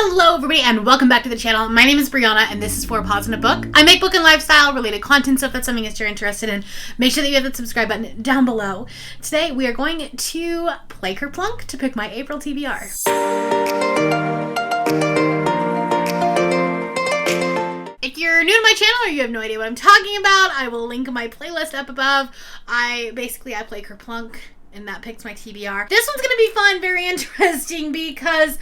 Hello everybody and welcome back to the channel. My name is Brianna and this is for Pause in a Book. I make book and lifestyle related content, so if that's something that you're interested in, make sure that you have the subscribe button down below. Today we are going to play KERPLUNK to pick my April TBR. If you're new to my channel or you have no idea what I'm talking about, I will link my playlist up above. I play KERPLUNK and that picks my TBR. This one's gonna be fun, very interesting because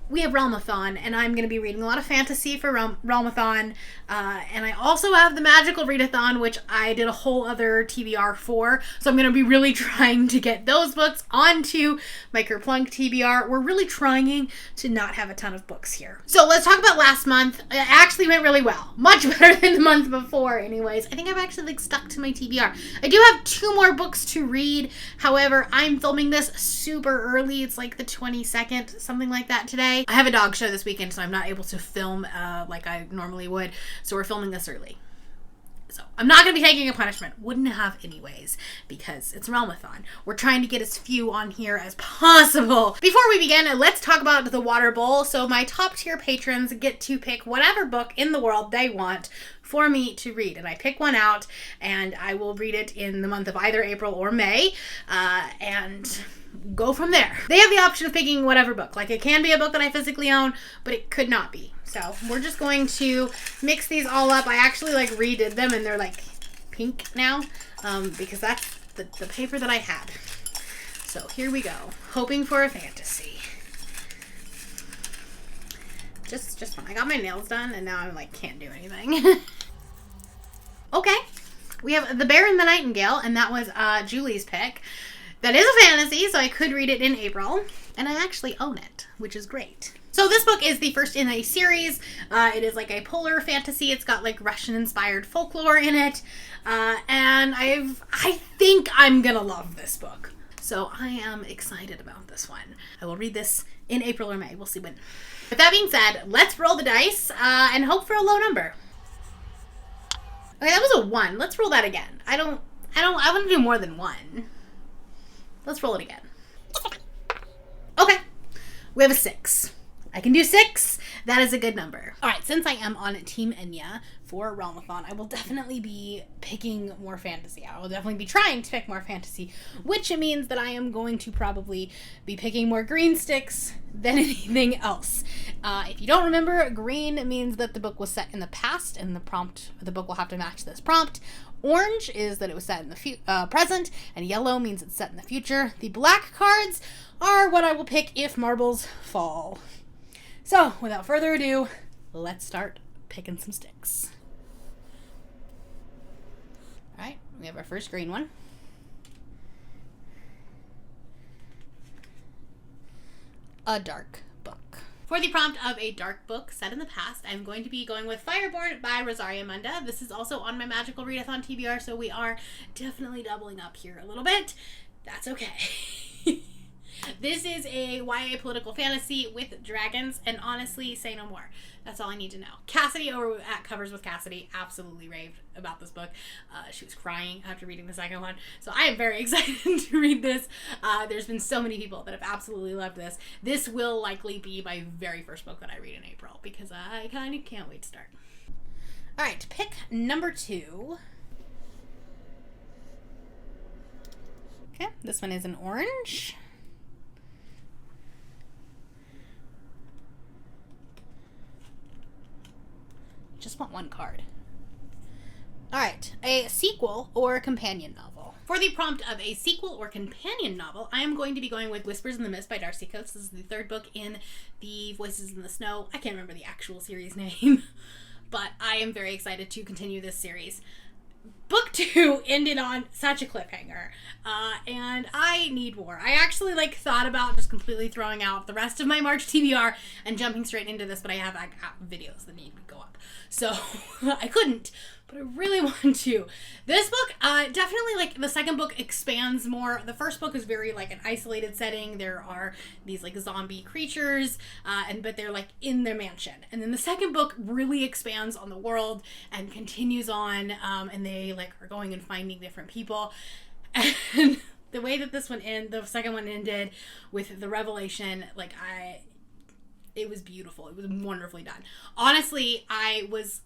we have Realmathon, and I'm going to be reading a lot of fantasy for Realmathon, and I also have the magical Readathon, which I did a whole other TBR for, so I'm going to be really trying to get those books onto my KERPLUNK TBR. We're really trying to not have a ton of books here. So let's talk about last month. It actually went really well. Much better than the month before, anyways. I think I've actually stuck to my TBR. I do have 2 more books to read. However, I'm filming this super early. It's like the 22nd, something like that today. I have a dog show this weekend, so I'm not able to film like I normally would. So we're filming this early. So I'm not going to be taking a punishment. Wouldn't have anyways, because it's Realmathon. We're trying to get as few on here as possible. Before we begin, let's talk about the water bowl. So my top tier patrons get to pick whatever book in the world they want for me to read. And I pick one out, and I will read it in the month of either April or May. And go from there. They have the option of picking whatever book. Like, it can be a book that I physically own, but it could not be. So we're just going to mix these all up. I actually redid them and they're like pink now because that's the paper that I had. So here we go. Hoping for a fantasy. Just fun. I got my nails done and now I'm like can't do anything. Okay. We have The Bear and the Nightingale, and that was Julie's pick. That is a fantasy, so I could read it in April, and I actually own it, which is great. So this book is the first in a series. It is like a polar fantasy. It's got like Russian-inspired folklore in it, and I think I'm gonna love this book. So I am excited about this one. I will read this in April or May. We'll see when. With that being said, let's roll the dice and hope for a low number. Okay, that was a 1. Let's roll that again. I want to do more than 1. Let's roll it again. Okay. We have a 6. I can do 6. That is a good number. All right, since I am on Team Enya for Realmathon, I will definitely be picking more fantasy. I will definitely be trying to pick more fantasy, which means that I am going to probably be picking more green sticks than anything else. If you don't remember, green means that the book was set in the past, and the book will have to match this prompt. Orange is that it was set in the present, and yellow means it's set in the future. The black cards are what I will pick if marbles fall. So, without further ado, let's start picking some sticks. Alright, we have our first green one. A dark book. For the prompt of a dark book set in the past, I'm going to be going with Fireborn by Rosaria Munda. This is also on my magical Readathon TBR, so we are definitely doubling up here a little bit. That's okay. This is a YA political fantasy with dragons, and honestly, say no more. That's all I need to know. Cassidy over at Covers with Cassidy absolutely raved about this book. She was crying after reading the second one, so I am very excited to read this. There's been so many people that have absolutely loved this. This will likely be my very first book that I read in April, because I kind of can't wait to start. All right, pick number 2. Okay, this one is an orange. Just want 1 card. All right, a sequel or companion novel. For the prompt of a sequel or companion novel, I am going to be going with Whispers in the Mist by Darcy Coates. This is the 3rd book in the Voices in the Snow. I can't remember the actual series name, but I am very excited to continue this series. Book 2 ended on such a cliffhanger, and I need more. I actually thought about just completely throwing out the rest of my March TBR and jumping straight into this, but I have videos that need to go up, so I couldn't. But I really want to. This book, definitely, the second book expands more. The first book is very, an isolated setting. There are these, zombie creatures, but they're, in their mansion. And then the second book really expands on the world and continues on, and they, are going and finding different people. And the way that the second one ended with the revelation, It was beautiful. It was wonderfully done. Honestly, I was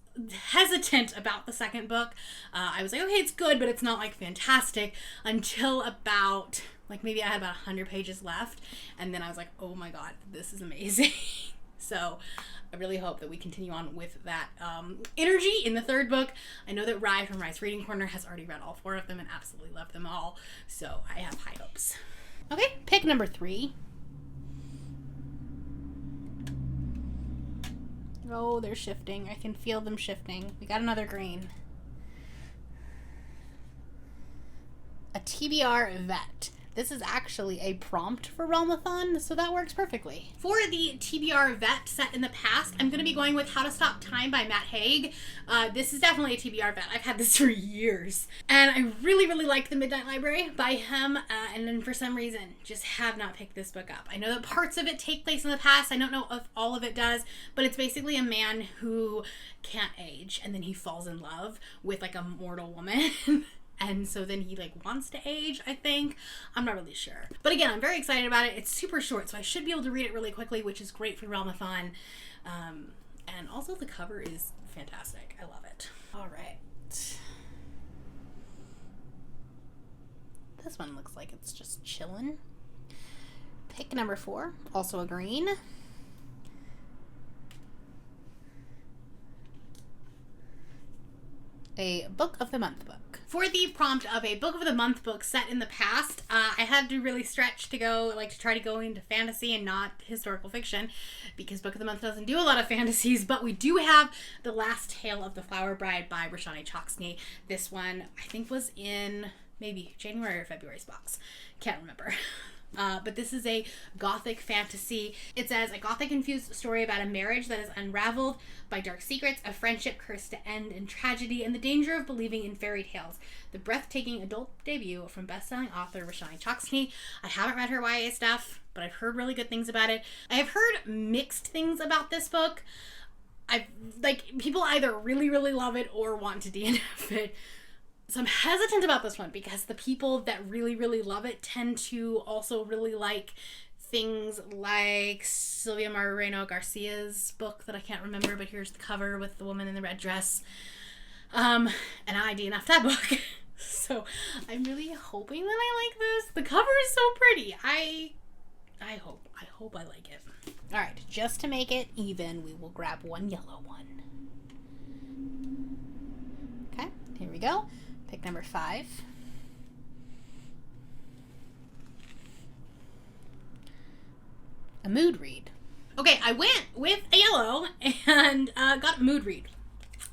hesitant about the second book. I was like, okay, it's good, but it's not like fantastic, until about, like, maybe I had about 100 pages left, and then I was like, oh my god, this is amazing. So I really hope that we continue on with that energy in the third book. I know that Rye from Rye's Reading Corner has already read all 4 of them and absolutely loved them all, so I have high hopes. Okay, pick number 3. Oh, they're shifting. I can feel them shifting. We got another green. A TBR Vet. This is actually a prompt for Realmathon, so that works perfectly. For the TBR Vet set in the past, I'm going to be going with How to Stop Time by Matt Haig. This is definitely a TBR Vet. I've had this for years. And I really, really like The Midnight Library by him, and then for some reason, just have not picked this book up. I know that parts of it take place in the past. I don't know if all of it does, but it's basically a man who can't age, and then he falls in love with, like, a mortal woman. And so then he, like, wants to age, I think. I'm not really sure. But again, I'm very excited about it. It's super short, so I should be able to read it really quickly, which is great for Realmathon. And also the cover is fantastic. I love it. All right. This one looks like it's just chilling. Pick number 4, also a green. A Book of the Month book. For the prompt of a Book of the Month book set in the past, I had to really stretch to go, like, to try to go into fantasy and not historical fiction, because Book of the Month doesn't do a lot of fantasies, but we do have The Last Tale of the Flower Bride by Roshani Chokshi. This one, I think, was in maybe January or February's box. Can't remember. But this is a gothic fantasy. It says, a gothic-infused story about a marriage that is unraveled by dark secrets, a friendship cursed to end in tragedy, and the danger of believing in fairy tales. The breathtaking adult debut from best-selling author Roshani Chokshi. I haven't read her YA stuff, but I've heard really good things about it. I have heard mixed things about this book. People either really, really love it or want to DNF it. So I'm hesitant about this one because the people that really, really love it tend to also really like things like Silvia Moreno Garcia's book that I can't remember, but here's the cover with the woman in the red dress. And I DNF'd that book. So I'm really hoping that I like this. The cover is so pretty. I hope I like it. All right, just to make it even, we will grab one yellow one. Okay, here we go. Pick number 5. A mood read. Okay, I went with a yellow and got a mood read.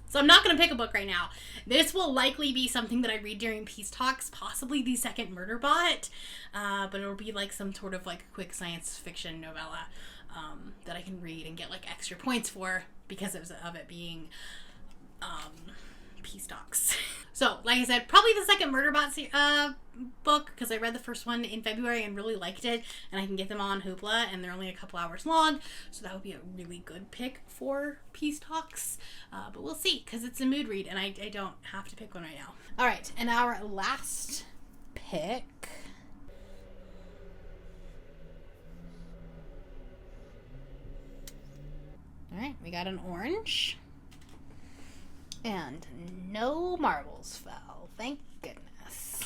So I'm not going to pick a book right now. This will likely be something that I read during Peace Talks, possibly the second Murderbot, but it'll be like some sort of like quick science fiction novella that I can read and get like extra points for because of it being Peace Talks. So, like I said, probably the second Murderbot book, because I read the first one in February and really liked it, and I can get them on Hoopla, and they're only a couple hours long, so that would be a really good pick for Peace Talks. But we'll see, because it's a mood read, and I don't have to pick one right now. All right, and our last pick. All right, we got an orange. And no marbles fell. Thank goodness.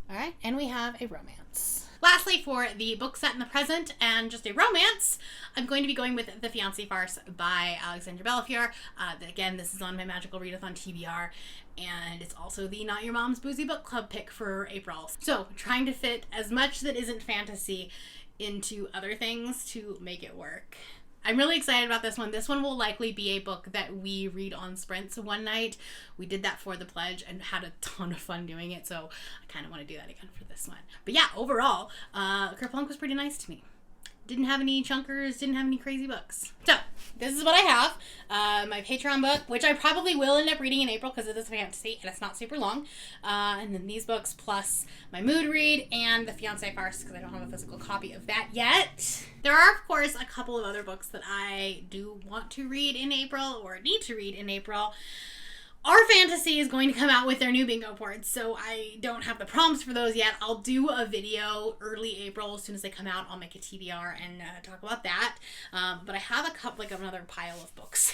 All right, and we have a romance. Lastly, for the book set in the present and just a romance, I'm going to be going with The Fiancé Farce by Alexandra Bellafiore. Again, this is on my Magical Readathon TBR, and it's also the Not Your Mom's Boozy Book Club pick for April. So, trying to fit as much that isn't fantasy into other things to make it work. I'm really excited about this one. This one will likely be a book that we read on sprints one night. We did that for the pledge and had a ton of fun doing it, so I kind of want to do that again for this one. But yeah, overall, KERPLUNK was pretty nice to me. Didn't have any chunkers, didn't have any crazy books. So, this is what I have. My Patreon book, which I probably will end up reading in April because it is fantasy and it's not super long. And then these books plus my mood read and The Fiancé Farce because I don't have a physical copy of that yet. There are, of course, a couple of other books that I do want to read in April or need to read in April. Our Fantasy is going to come out with their new bingo boards, so I don't have the prompts for those yet. I'll do a video early April. As soon as they come out, I'll make a TBR and talk about that. But I have a couple, like another pile of books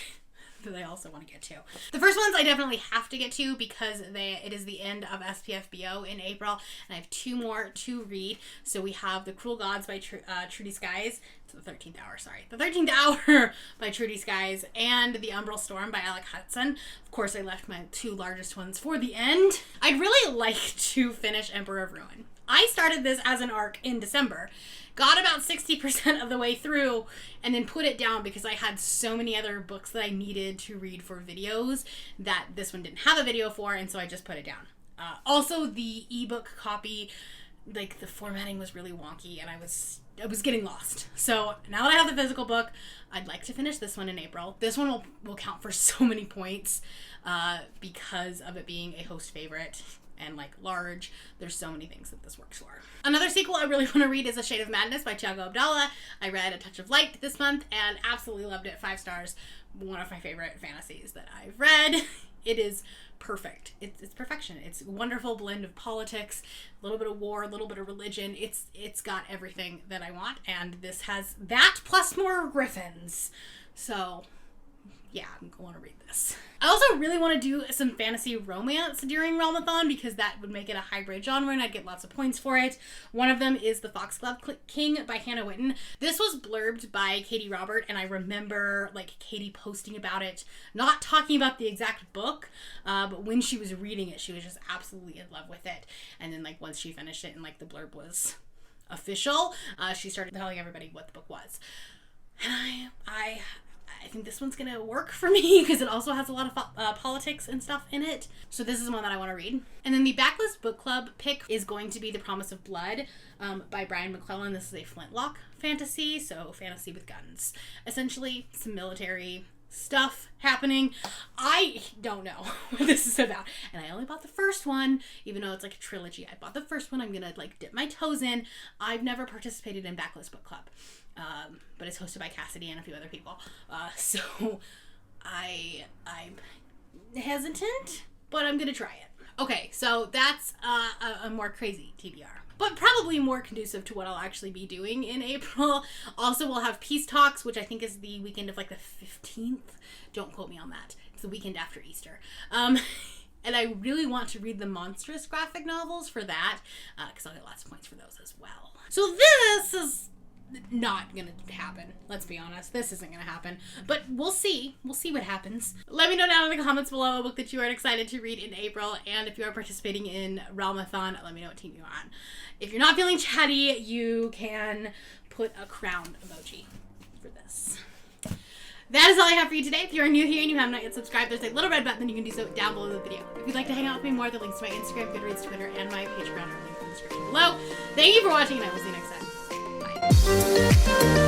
that I also want to get to. The first ones I definitely have to get to because it is the end of SPFBO in April, and I have 2 more to read. So we have The Cruel Gods by Trudy Skies. It's the 13th Hour, sorry. The 13th Hour by Trudy Skies and The Umbral Storm by Alec Hudson. Of course, I left my 2 largest ones for the end. I'd really like to finish Emperor of Ruin. I started this as an arc in December, got about 60% of the way through, and then put it down because I had so many other books that I needed to read for videos that this one didn't have a video for, and so I just put it down. Also, the ebook copy, like the formatting was really wonky, and I was getting lost. So now that I have the physical book, I'd like to finish this one in April. This one will count for so many points because of it being a host favorite. And like large, there's so many things that this works for. Another sequel I really want to read is A Shade of Madness by Tiago Abdallah. I read A Touch of Light this month and absolutely loved it. 5 stars. One of my favorite fantasies that I've read. It is perfect. It's perfection. It's a wonderful blend of politics, a little bit of war, a little bit of religion. It's got everything that I want, and this has that plus more griffins. So yeah, I'm going to read this. I also really want to do some fantasy romance during Realmathon because that would make it a hybrid genre and I'd get lots of points for it. One of them is The Foxglove King by Hannah Whitten. This was blurbed by Katie Robert, and I remember like Katie posting about it, not talking about the exact book, but when she was reading it, she was just absolutely in love with it. And then like once she finished it and like the blurb was official, she started telling everybody what the book was. And I think this one's gonna work for me because it also has a lot of politics and stuff in it. So this is one that I want to read. And then the backlist book club pick is going to be The Promise of Blood by Brian McClellan. This is a flintlock fantasy, so fantasy with guns. Essentially, some military stuff happening. I don't know what this is about. And I only bought the first one, even though it's like a trilogy. I bought the first one. I'm gonna like dip my toes in. I've never participated in Backlist Book Club. But it's hosted by Cassidy and a few other people. So I'm hesitant, but I'm gonna try it. Okay, so that's a more crazy TBR, but probably more conducive to what I'll actually be doing in April. Also, we'll have Peace Talks, which I think is the weekend of like the 15th. Don't quote me on that. It's the weekend after Easter. And I really want to read the Monstrous graphic novels for that, because I'll get lots of points for those as well. So this is not gonna happen. Let's be honest. This isn't gonna happen. But we'll see. We'll see what happens. Let me know down in the comments below a book that you are excited to read in April, and if you are participating in Realmathon, let me know what team you're on. If you're not feeling chatty, you can put a crown emoji for this. That is all I have for you today. If you are new here and you have not yet subscribed, there's a little red button, you can do so down below the video. If you'd like to hang out with me more, the links to my Instagram, Goodreads, Twitter, and my Patreon are linked in the description below. Thank you for watching, and I will see you next time. Bye.